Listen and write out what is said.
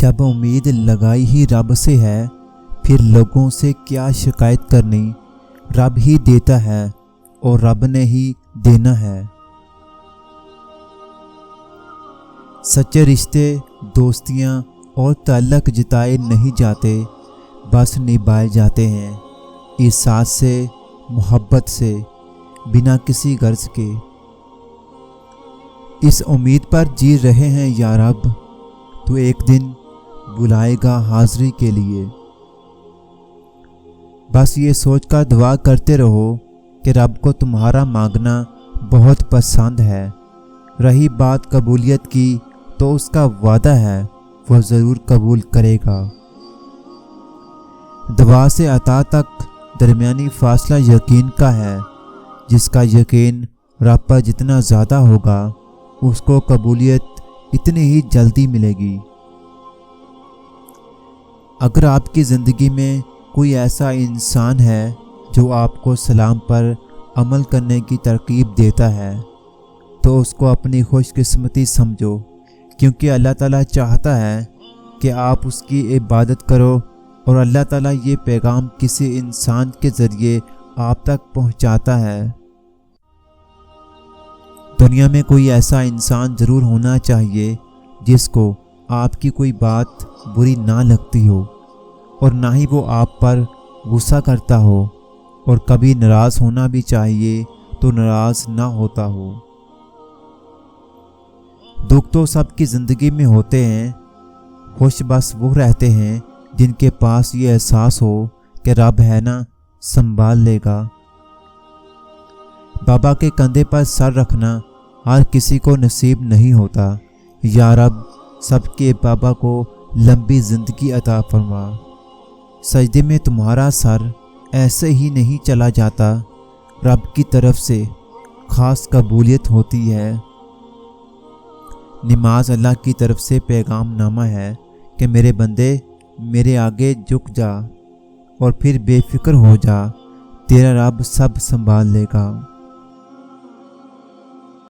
जब उम्मीद लगाई ही रब से है, फिर लोगों से क्या शिकायत करनी। रब ही देता है और रब ने ही देना है। सच्चे रिश्ते, दोस्तियाँ और ताल्लुक जिताए नहीं जाते, बस निभाए जाते हैं एहसास से, मोहब्बत से, बिना किसी गर्ज के। इस उम्मीद पर जी रहे हैं या रब, तो एक दिन बुलाएगा हाज़िरी के लिए। बस ये सोचकर दुआ करते रहो कि रब को तुम्हारा मांगना बहुत पसंद है। रही बात कबूलियत की, तो उसका वादा है वह ज़रूर कबूल करेगा। दुआ से अता तक दरमियानी फासला यकीन का है। जिसका यकीन रब पर जितना ज़्यादा होगा, उसको कबूलियत इतनी ही जल्दी मिलेगी। अगर आपकी ज़िंदगी में कोई ऐसा इंसान है जो आपको सलाम पर अमल करने की तरकीब देता है, तो उसको अपनी खुशकिस्मती समझो, क्योंकि अल्लाह ताला चाहता है कि आप उसकी इबादत करो और अल्लाह ताला ये पैगाम किसी इंसान के ज़रिए आप तक पहुंचाता है। दुनिया में कोई ऐसा इंसान ज़रूर होना चाहिए जिसको आपकी कोई बात बुरी ना लगती हो और ना ही वो आप पर गुस्सा करता हो, और कभी नाराज़ होना भी चाहिए तो नाराज़ ना होता हो। दुख तो सबकी ज़िंदगी में होते हैं, खुश बस वो रहते हैं जिनके पास ये एहसास हो कि रब है ना, संभाल लेगा। बाबा के कंधे पर सर रखना हर किसी को नसीब नहीं होता। या रब सबके बाबा को लंबी ज़िंदगी अता फरमा। सजदे में तुम्हारा सर ऐसे ही नहीं चला जाता, रब की तरफ से ख़ास कबूलियत होती है। नमाज अल्लाह की तरफ से पैगाम नामा है कि मेरे बंदे मेरे आगे झुक जा और फिर बेफिक्र हो जा, तेरा रब सब संभाल लेगा।